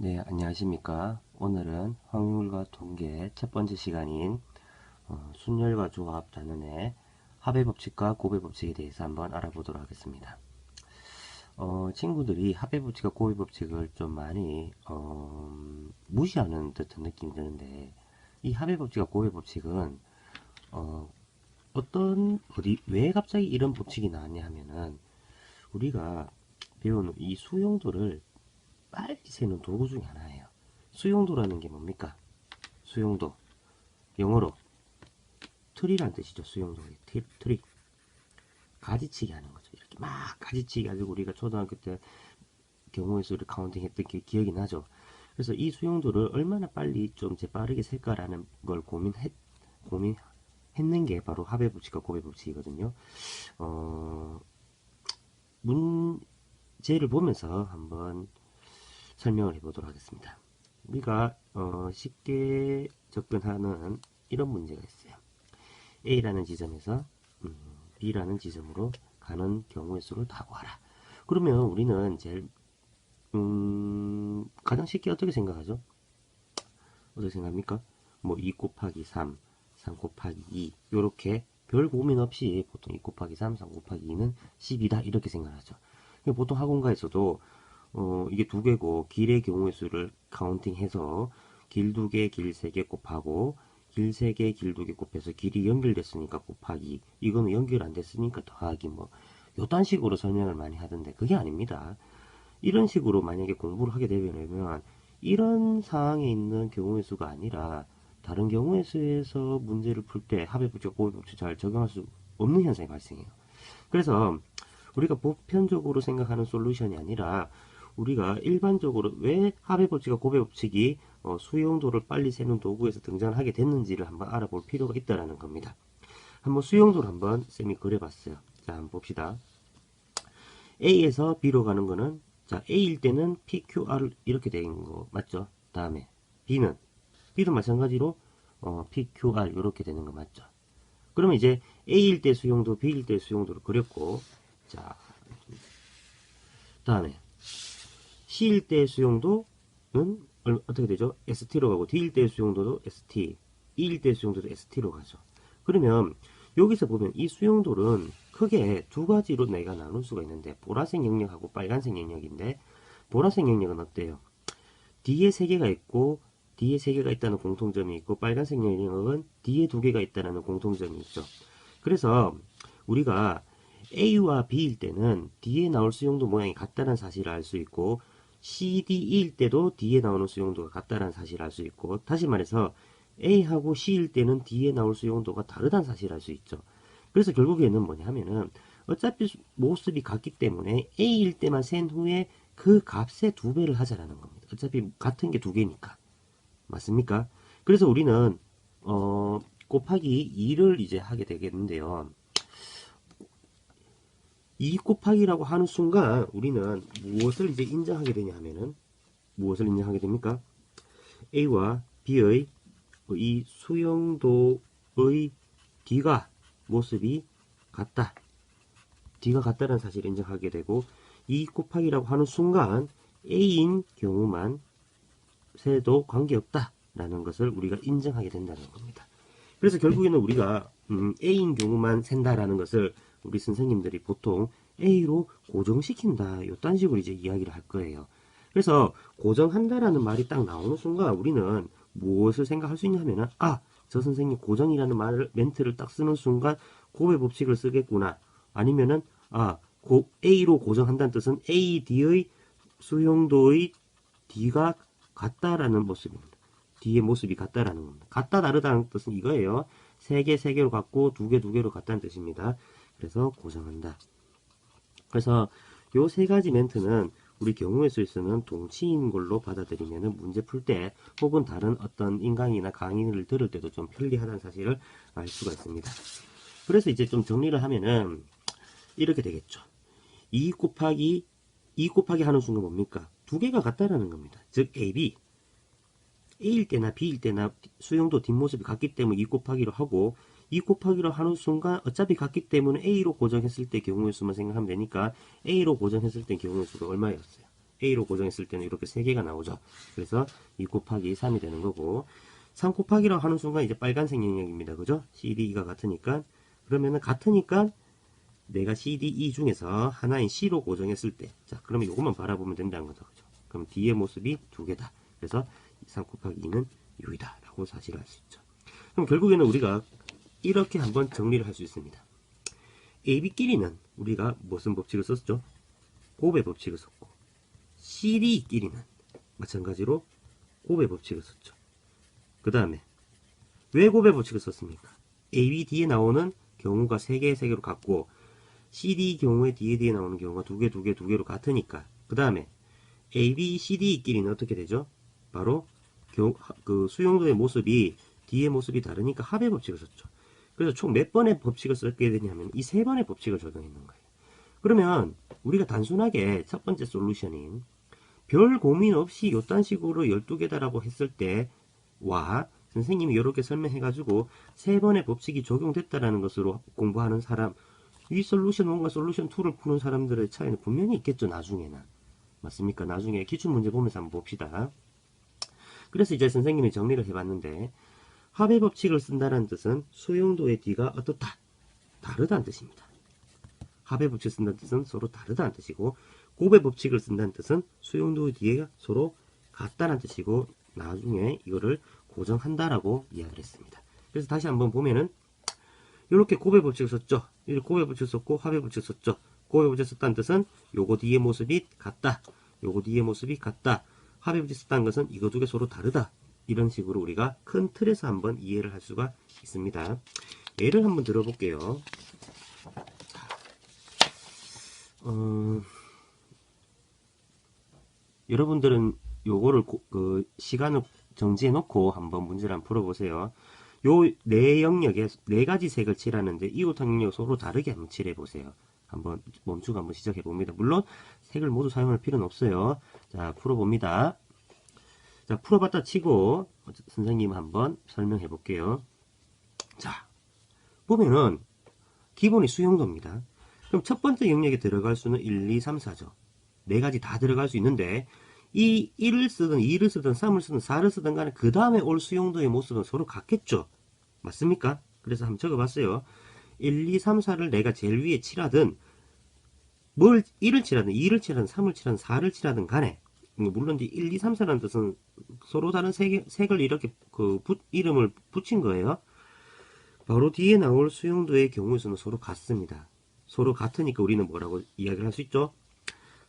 네, 안녕하십니까. 오늘은 확률과 통계 첫 번째 시간인 순열과 조합 단원의 합의 법칙과 곱의 법칙에 대해서 한번 알아보도록 하겠습니다. 친구들이 합의 법칙과 곱의 법칙을 좀 많이 무시하는 듯한 느낌이 드는데, 이 합의 법칙과 곱의 법칙은 어, 왜 갑자기 이런 법칙이 나왔냐 하면은, 우리가 배우는 이 수용도를 빨리 세는 도구 중에 하나예요. 수용도라는 게 뭡니까? 수용도, 영어로 트리란 뜻이죠. 수용도의 트리, 가지치기 하는 거죠. 이렇게 막 가지치기 가지고 우리가 초등학교 때 경우의 수를 카운팅 했던 게 기억이 나죠. 그래서 이 수용도를 얼마나 빨리 좀 재빠르게 셀까라는 걸 고민했는 게 바로 합의 법칙과 곱의 법칙이거든요. 어, 문제를 보면서 한번 설명을 해보도록 하겠습니다. 우리가 쉽게 접근하는 이런 문제가 있어요. A라는 지점에서 B라는 지점으로 가는 경우의 수를 다 구하라. 그러면 우리는 제일 가장 쉽게 어떻게 생각하죠? 어떻게 생각합니까? 뭐 2 곱하기 3, 3 곱하기 2 이렇게 별 고민 없이 보통 2 곱하기 3, 3 곱하기 2는 10이다 이렇게 생각하죠. 보통 학원가에서도 이게 두 개고 길의 경우의 수를 카운팅해서 길 두 개, 길 세 개 곱하고 길 세 개, 길 두 개 곱해서 길이 연결됐으니까 곱하기 이거는 연결 안 됐으니까 더하기 뭐 요딴 식으로 설명을 많이 하던데 그게 아닙니다. 이런 식으로 만약에 공부를 하게 되면 이런 상황에 있는 경우의 수가 아니라 다른 경우의 수에서 문제를 풀 때 합의 법칙, 곱의 법칙 잘 적용할 수 없는 현상이 발생해요. 그래서 우리가 보편적으로 생각하는 솔루션이 아니라 우리가 일반적으로 왜 합의 법칙과 곱의 법칙이 수용도를 빨리 세는 도구에서 등장을 하게 됐는지를 한번 알아볼 필요가 있다는 겁니다. 한번 수용도를 한번 쌤이 그려봤어요. 자, 한번 봅시다. A에서 B로 가는 거는 자, A일 때는 PQR 이렇게 되는 거 맞죠? 다음에 B도 마찬가지로 PQR 이렇게 되는 거 맞죠? 그러면 이제 A일 때 수용도, B일 때 수용도를 그렸고 자, 다음에 C일 때 수용도는 어떻게 되죠? ST로 가고 D일 때 수용도도 ST, E일 때 수용도도 ST로 가죠. 그러면 여기서 보면 이 수용도는 크게 두 가지로 내가 나눌 수가 있는데 보라색 영역하고 빨간색 영역인데 보라색 영역은 어때요? D에 세 개가 있고 D에 세 개가 있다는 공통점이 있고 빨간색 영역은 D에 두 개가 있다는 공통점이 있죠. 그래서 우리가 A와 B일 때는 D에 나올 수용도 모양이 같다는 사실을 알 수 있고 CDE일 때도 D에 나오는 수용도가 같다는 사실을 알 수 있고 다시 말해서 A하고 C일 때는 D에 나올 수용도가 다르다는 사실을 알 수 있죠. 그래서 결국에는 뭐냐 하면은 어차피 모습이 같기 때문에 A일 때만 센 후에 그 값의 두 배를 하자라는 겁니다. 어차피 같은 게 두 개니까. 맞습니까? 그래서 우리는 곱하기 2를 이제 하게 되겠는데요. 2 곱하기라고 하는 순간 우리는 무엇을 이제 인정하게 되냐 하면은 무엇을 인정하게 됩니까? A와 B의 이 수용도의 D가 모습이 같다. D가 같다는 사실을 인정하게 되고 2 곱하기라고 하는 순간 A인 경우만 세도 관계없다. 라는 것을 우리가 인정하게 된다는 겁니다. 그래서 결국에는 우리가 A인 경우만 센다라는 것을 우리 선생님들이 보통 A로 고정시킨다. 요딴 식으로 이제 이야기를 할 거예요. 그래서 고정한다라는 말이 딱 나오는 순간 우리는 무엇을 생각할 수 있냐면은 저 선생님 고정이라는 말을 멘트를 딱 쓰는 순간 곱의 법칙을 쓰겠구나. 아니면은 A로 고정한다는 뜻은 AD의 수용도의 D가 같다라는 모습입니다. D의 모습이 같다라는 겁니다. 같다 다르다는 뜻은 이거예요. 세 개 세 개로 같고 두 개 두 개로 같다는 뜻입니다. 그래서 고정한다. 그래서 요 세 가지 멘트는 우리 경우의 수에 쓰는 동치인 걸로 받아들이면 문제 풀 때 혹은 다른 어떤 인강이나 강의를 들을 때도 좀 편리하다는 사실을 알 수가 있습니다. 그래서 이제 좀 정리를 하면은 이렇게 되겠죠. 2 곱하기 하는 순간 뭡니까? 두 개가 같다라는 겁니다. 즉 AB A일 때나 B일 때나 수용도 뒷모습이 같기 때문에 2 곱하기로 하고 2 곱하기로 하는 순간 어차피 같기 때문에 A로 고정했을 때 경우의 수만 생각하면 되니까 A로 고정했을 때 경우의 수가 얼마였어요? A로 고정했을 때는 이렇게 3개가 나오죠. 그래서 2 곱하기 3이 되는 거고 3 곱하기라고 하는 순간 이제 빨간색 영역입니다. 그죠? CDE가 같으니까 그러면은 같으니까 내가 CDE 중에서 하나인 C로 고정했을 때 자 그러면 이것만 바라보면 된다는 거죠. 그죠? 그럼 D의 모습이 2개다. 그래서 3 곱하기 2는 6이다 라고 사실을 알 수 있죠. 그럼 결국에는 우리가 이렇게 한번 정리를 할 수 있습니다. AB끼리는 우리가 무슨 법칙을 썼죠? 곱의 법칙을 썼고 CD끼리는 마찬가지로 곱의 법칙을 썼죠. 그 다음에 왜 곱의 법칙을 썼습니까? AB, D에 나오는 경우가 3개로 같고 CD 경우에 D에 나오는 경우가 2개로 같으니까 그 다음에 AB, CD끼리는 어떻게 되죠? 바로 그 수용도의 모습이 D의 모습이 다르니까 합의 법칙을 썼죠. 그래서 총 몇 번의 법칙을 쓰게 되냐면 이 3번의 법칙을 적용했는 거예요. 그러면 우리가 단순하게 첫 번째 솔루션인 별 고민 없이 요딴 식으로 12개다라고 했을 때와 선생님이 이렇게 설명해가지고 3번의 법칙이 적용됐다라는 것으로 공부하는 사람 이 솔루션 1과 솔루션 2를 푸는 사람들의 차이는 분명히 있겠죠. 나중에는. 맞습니까? 나중에 기출문제 보면서 한번 봅시다. 그래서 이제 선생님이 정리를 해봤는데 합의 법칙을 쓴다는 뜻은 수용도의 D가 어떻다? 다르다는 뜻입니다. 합의 법칙을 쓴다는 뜻은 서로 다르다는 뜻이고 곱의 법칙을 쓴다는 뜻은 수용도의 D가 서로 같다는 뜻이고 나중에 이거를 고정한다라고 이야기를 했습니다. 그래서 다시 한번 보면은 이렇게 곱의 법칙을 썼죠. 곱의 법칙을 썼고 합의 법칙을 썼죠. 곱의 법칙을 썼다는 뜻은 요거 D의 모습이 같다. 요거 D의 모습이 같다. 합의 법칙을 썼다는 것은 이거 두 개 서로 다르다. 이런 식으로 우리가 큰 틀에서 한번 이해를 할 수가 있습니다. 예를 한번 들어볼게요. 여러분들은 요거를 시간을 정지해 놓고 한번 문제를 한번 풀어보세요. 요 네 영역에 4가지 색을 칠하는데 이웃 영역 서로 다르게 한번 칠해 보세요. 한번 멈추고 한번 시작해 봅니다. 물론 색을 모두 사용할 필요는 없어요. 자, 풀어봅니다. 자, 풀어봤다 치고 선생님 한번 설명해 볼게요. 자, 보면은 기본이 수용도입니다. 그럼 첫 번째 영역에 들어갈 수는 1, 2, 3, 4죠. 4가지 다 들어갈 수 있는데 이 1을 쓰든 2를 쓰든 3을 쓰든 4를 쓰든 간에 그 다음에 올 수용도의 모습은 서로 같겠죠. 맞습니까? 그래서 한번 적어봤어요. 1, 2, 3, 4를 내가 제일 위에 칠하든 1을 칠하든 2를 칠하든 3을 칠하든 4를 칠하든 간에 물론 이제 1, 2, 3, 4라는 뜻은 서로 다른 색을 이렇게 이름을 붙인 거예요. 바로 뒤에 나올 수용도의 경우에서는 서로 같습니다. 서로 같으니까 우리는 뭐라고 이야기를 할 수 있죠?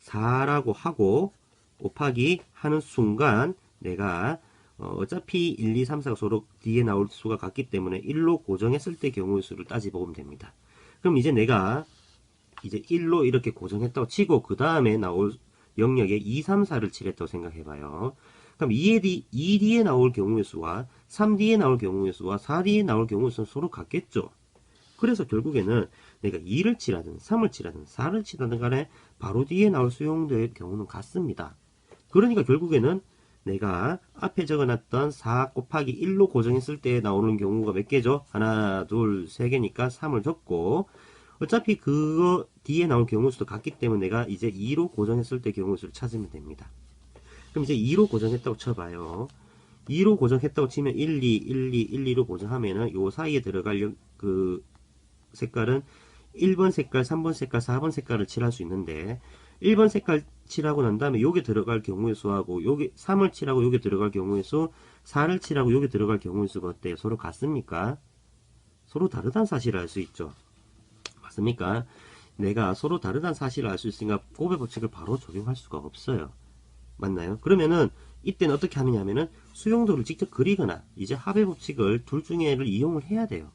4라고 하고 곱하기 하는 순간 내가 어차피 1, 2, 3, 4가 서로 뒤에 나올 수가 같기 때문에 1로 고정했을 때 경우의 수를 따져보면 됩니다. 그럼 이제 내가 이제 1로 이렇게 고정했다고 치고 그 다음에 나올 영역에 2, 3, 4를 칠했다고 생각해봐요. 그럼 2D에 나올 경우의 수와 3D에 나올 경우의 수와 4D에 나올 경우의 수는 서로 같겠죠. 그래서 결국에는 내가 2를 칠하든 3을 칠하든 4를 칠하든 간에 바로 뒤에 나올 수용도의 경우는 같습니다. 그러니까 결국에는 내가 앞에 적어놨던 4 곱하기 1로 고정했을 때 나오는 경우가 몇 개죠? 하나, 둘, 세 개니까 3을 적고 어차피 그거 뒤에 나올 경우 수도 같기 때문에 내가 이제 2로 고정했을 때 경우 수를 찾으면 됩니다. 그럼 이제 2로 고정했다고 쳐봐요. 2로 고정했다고 치면 1, 2, 1, 2, 1, 2로 고정하면은 요 사이에 들어갈 그 색깔은 1번 색깔, 3번 색깔, 4번 색깔을 칠할 수 있는데 1번 색깔 칠하고 난 다음에 요게 들어갈 경우의 수하고 요게 3을 칠하고 요게 들어갈 경우의 수 4를 칠하고 요게 들어갈 경우의 수가 어때요? 서로 같습니까? 서로 다르다는 사실을 알 수 있죠. 맞습니까? 내가 서로 다르다는 사실을 알 수 있으니까 곱의 법칙을 바로 적용할 수가 없어요. 맞나요? 그러면은 이때는 어떻게 하느냐면은 수용도를 직접 그리거나 이제 합의 법칙을 둘 중에를 이용을 해야 돼요.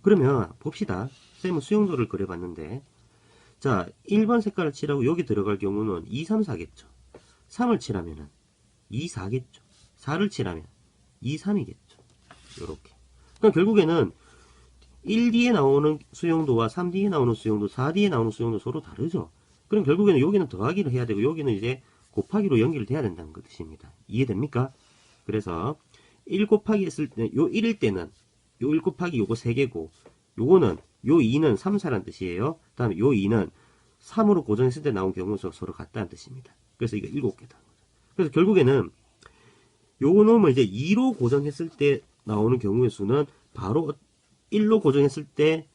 그러면 봅시다. 쌤은 수용도를 그려봤는데 자 1번 색깔을 칠하고 여기 들어갈 경우는 2, 3, 4겠죠. 3을 칠하면은 2, 4겠죠. 4를 칠하면 2, 3이겠죠. 요렇게. 그럼 결국에는 1D에 나오는 수용도와 3D에 나오는 수용도, 4D에 나오는 수용도 서로 다르죠. 그럼 결국에는 여기는 더하기를 해야 되고 여기는 이제 곱하기로 연결돼야 된다는 뜻입니다. 이해됩니까? 그래서 1 곱하기 했을 때, 요 1일 때는 요 1 곱하기 요거 3개고 요거는 요 2는 3, 4라는 뜻이에요. 그 다음에 요 2는 3으로 고정했을 때 나온 경우수가 서로 같다는 뜻입니다. 그래서 이거 7개다. 그래서 결국에는 요거 놈을 이제 2로 고정했을 때 나오는 경우의 수는 바로 1로 고정했을 때,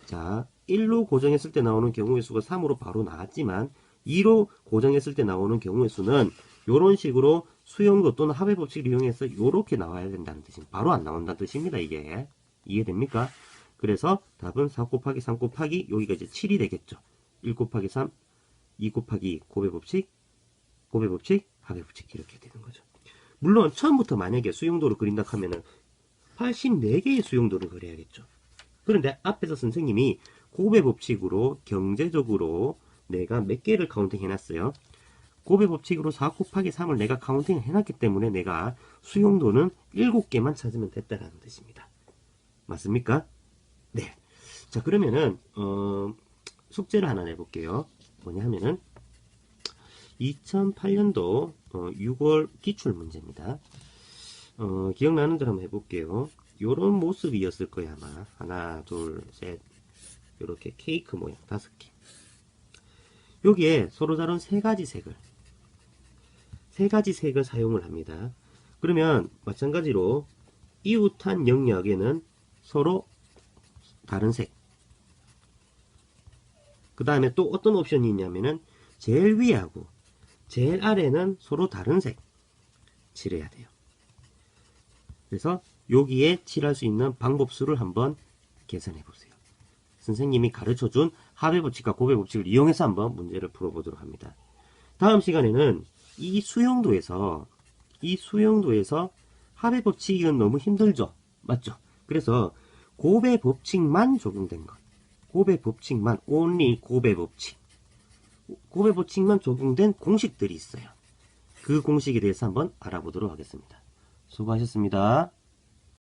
자, 1로 고정했을 때 나오는 경우의 수가 3으로 바로 나왔지만 2로 고정했을 때 나오는 경우의 수는 요런 식으로 수용도 또는 합의 법칙을 이용해서 요렇게 나와야 된다는 뜻입니다. 바로 안 나온다는 뜻입니다. 이게 이해됩니까? 그래서 답은 4 곱하기 3 곱하기 여기가 이제 7이 되겠죠. 1 곱하기 3, 2 곱하기 2, 곱의 법칙, 합의 법칙 이렇게 되는 거죠. 물론 처음부터 만약에 수용도를 그린다 하면은 84개의 수용도를 그려야겠죠. 그런데 앞에서 선생님이 곱의 법칙으로 경제적으로 내가 몇 개를 카운팅 해놨어요. 곱의 법칙으로 4 곱하기 3을 내가 카운팅 해놨기 때문에 내가 수용도는 7개만 찾으면 됐다라는 뜻입니다. 맞습니까? 네. 자, 그러면은 숙제를 하나 내볼게요. 뭐냐 하면은 2008년도 6월 기출 문제입니다. 기억나는 대로 한번 해볼게요. 요런 모습이었을 거예요, 아마. 하나, 둘, 셋. 요렇게 케이크 모양 5개. 여기에 서로 다른 세 가지 색을 사용을 합니다. 그러면 마찬가지로 이웃한 영역에는 서로 다른 색. 그 다음에 또 어떤 옵션이 있냐면은 제일 위하고 제일 아래는 서로 다른 색 칠해야 돼요. 그래서 여기에 칠할 수 있는 방법수를 한번 계산해 보세요. 선생님이 가르쳐준 합의 법칙과 곱의 법칙을 이용해서 한번 문제를 풀어보도록 합니다. 다음 시간에는 이 수용도에서 합의 법칙은 너무 힘들죠? 맞죠? 그래서 곱의 법칙만 적용된 것. 곱의 법칙만, only 곱의 법칙. 곱의 법칙만 적용된 공식들이 있어요. 그 공식에 대해서 한번 알아보도록 하겠습니다. 수고하셨습니다.